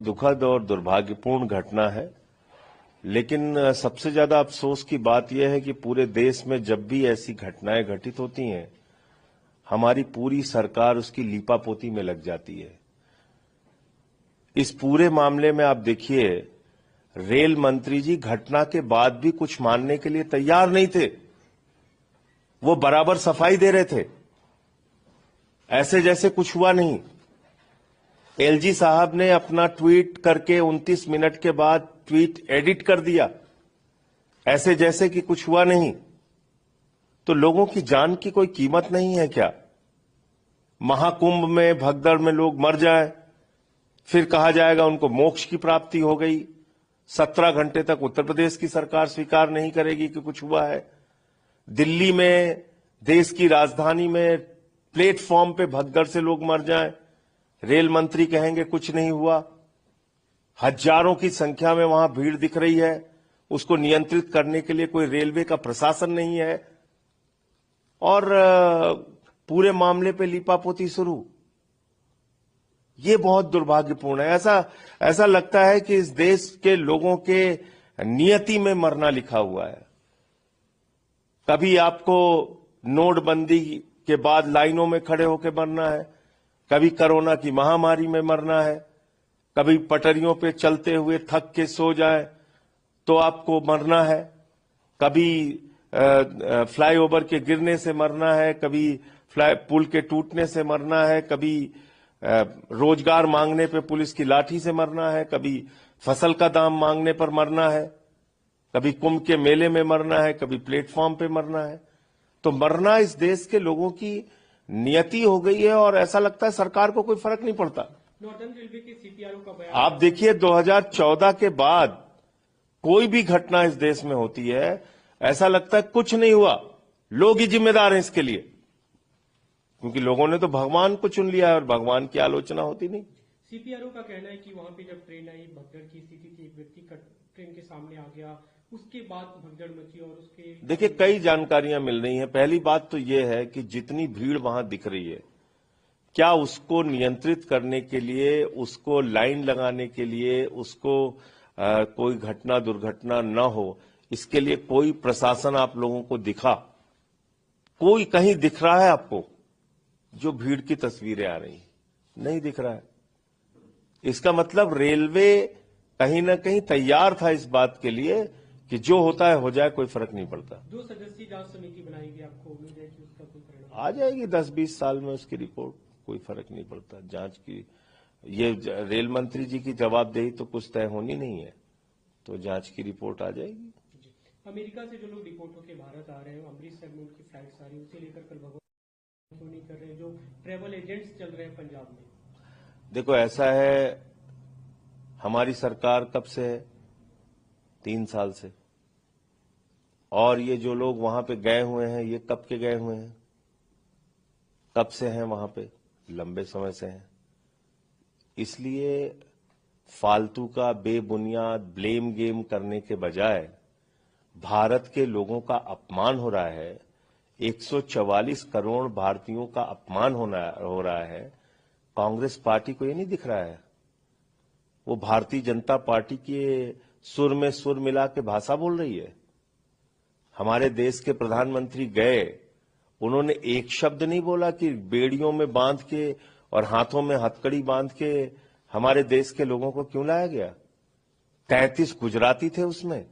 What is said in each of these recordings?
दुखद और दुर्भाग्यपूर्ण घटना है, लेकिन सबसे ज्यादा अफसोस की बात यह है कि पूरे देश में जब भी ऐसी घटनाएं घटित होती हैं, हमारी पूरी सरकार उसकी लीपापोती में लग जाती है। इस पूरे मामले में आप देखिए, रेल मंत्री जी घटना के बाद भी कुछ मानने के लिए तैयार नहीं थे। वो बराबर सफाई दे रहे थे, ऐसे जैसे कुछ हुआ नहीं। एलजी साहब ने अपना ट्वीट करके 29 मिनट के बाद ट्वीट एडिट कर दिया, ऐसे जैसे कि कुछ हुआ नहीं। तो लोगों की जान की कोई कीमत नहीं है क्या? महाकुंभ में भगदड़ में लोग मर जाएं, फिर कहा जाएगा उनको मोक्ष की प्राप्ति हो गई। 17 घंटे तक उत्तर प्रदेश की सरकार स्वीकार नहीं करेगी कि कुछ हुआ है। दिल्ली में, देश की राजधानी में प्लेटफॉर्म पे भगदड़ से लोग मर जाएं, रेल मंत्री कहेंगे कुछ नहीं हुआ। हजारों की संख्या में वहां भीड़ दिख रही है, उसको नियंत्रित करने के लिए कोई रेलवे का प्रशासन नहीं है, और पूरे मामले पे लीपापोती शुरू। ये बहुत दुर्भाग्यपूर्ण है। ऐसा लगता है कि इस देश के लोगों के नियति में मरना लिखा हुआ है। कभी आपको नोटबंदी के बाद लाइनों में खड़े होकर मरना है, कभी कोरोना की महामारी में मरना है, कभी पटरियों पे चलते हुए थक के सो जाए तो आपको मरना है, कभी फ्लाईओवर के गिरने से मरना है, कभी पुल के टूटने से मरना है, कभी रोजगार मांगने पे पुलिस की लाठी से मरना है, कभी फसल का दाम मांगने पर मरना है, कभी कुंभ के मेले में मरना है, कभी प्लेटफॉर्म पे मरना है। तो मरना इस देश के लोगों की नियति हो गई है, और ऐसा लगता है सरकार को कोई फर्क नहीं पड़ता। नॉर्दर्न रेलवे के सीपीआरओ का बयान आप देखिए, 2014 के बाद कोई भी घटना इस देश में होती है, ऐसा लगता है कुछ नहीं हुआ, लोग ही जिम्मेदार हैं इसके लिए, क्योंकि लोगों ने तो भगवान को चुन लिया है और भगवान की आलोचना होती नहीं। सीपीआरओ का कहना है कि वहां पे जब ट्रेन आई, भगदड़ की स्थिति थी, एक व्यक्ति ट्रेन के सामने आ गया, उसके बाद भगदड़ मची और उसके देखिए, कई जानकारियां मिल रही हैं। पहली बात तो यह है कि जितनी भीड़ वहां दिख रही है, क्या उसको नियंत्रित करने के लिए, उसको लाइन लगाने के लिए, उसको कोई घटना दुर्घटना न हो, इसके लिए कोई प्रशासन आप लोगों को दिखा? कोई कहीं दिख रहा है आपको जो भीड़ की तस्वीरें आ रही? नहीं दिख रहा है। इसका मतलब रेलवे कहीं ना कहीं तैयार था इस बात के लिए कि जो होता है हो जाए, कोई फर्क नहीं पड़ता। 2 सदस्यीय जांच समिति बनाएगी, आपको उम्मीद है कि उसका कोई परिणाम आ जाएगी 10-20 साल में उसकी रिपोर्ट, कोई फर्क नहीं पड़ता। जांच की ये रेल मंत्री जी की जवाबदेही तो कुछ तय होनी नहीं है, तो जांच की रिपोर्ट आ जाएगी। अमेरिका से जो लोग डिपोर्ट होकर भारत आ रहे हैं, अमृतसर में उनकी फ्लाइट्स आ रही है, उसे लेकर कल भगवान क्यों नहीं कर रहे हैं जो ट्रेवल एजेंट्स चल रहे हैं पंजाब में? देखो, ऐसा है, हमारी सरकार कब से है? 3 साल से। और ये जो लोग वहां पे गए हुए हैं, ये कब के गए हुए हैं? कब से हैं वहां पे? लंबे समय से हैं। इसलिए फालतू का बेबुनियाद ब्लेम गेम करने के बजाय भारत के लोगों का अपमान हो रहा है, 144 करोड़ भारतीयों का अपमान हो रहा है। कांग्रेस पार्टी को ये नहीं दिख रहा है? वो भारतीय जनता पार्टी के सुर में सुर मिला के भाषा बोल रही है। हमारे देश के प्रधानमंत्री गए, उन्होंने एक शब्द नहीं बोला कि बेड़ियों में बांध के और हाथों में हथकड़ी बांध के हमारे देश के लोगों को क्यों लाया गया। 33 गुजराती थे उसमें,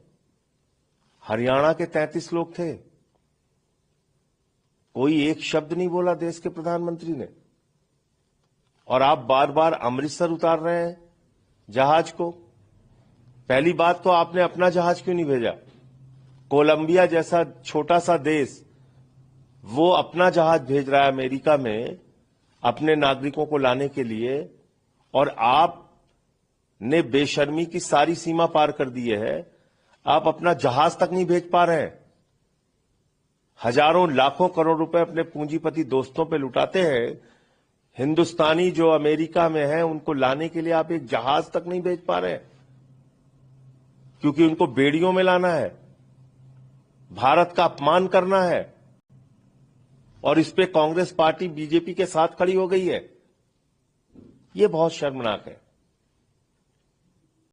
हरियाणा के 33 लोग थे। कोई एक शब्द नहीं बोला देश के प्रधानमंत्री ने, और आप बार बार अमृतसर उतार रहे हैं जहाज को। पहली बात तो आपने अपना जहाज क्यों नहीं भेजा? कोलंबिया जैसा छोटा सा देश, वो अपना जहाज भेज रहा है अमेरिका में अपने नागरिकों को लाने के लिए, और आपने बेशर्मी की सारी सीमा पार कर दी है। आप अपना जहाज तक नहीं भेज पा रहे हैं। हजारों लाखों करोड़ रुपए अपने पूंजीपति दोस्तों पे लुटाते हैं। हिंदुस्तानी जो अमेरिका में है, उनको लाने के लिए आप एक जहाज तक नहीं भेज पा रहे हैं, क्योंकि उनको बेड़ियों में लाना है, भारत का अपमान करना है, और इस पे कांग्रेस पार्टी बीजेपी के साथ खड़ी हो गई है। ये बहुत शर्मनाक है।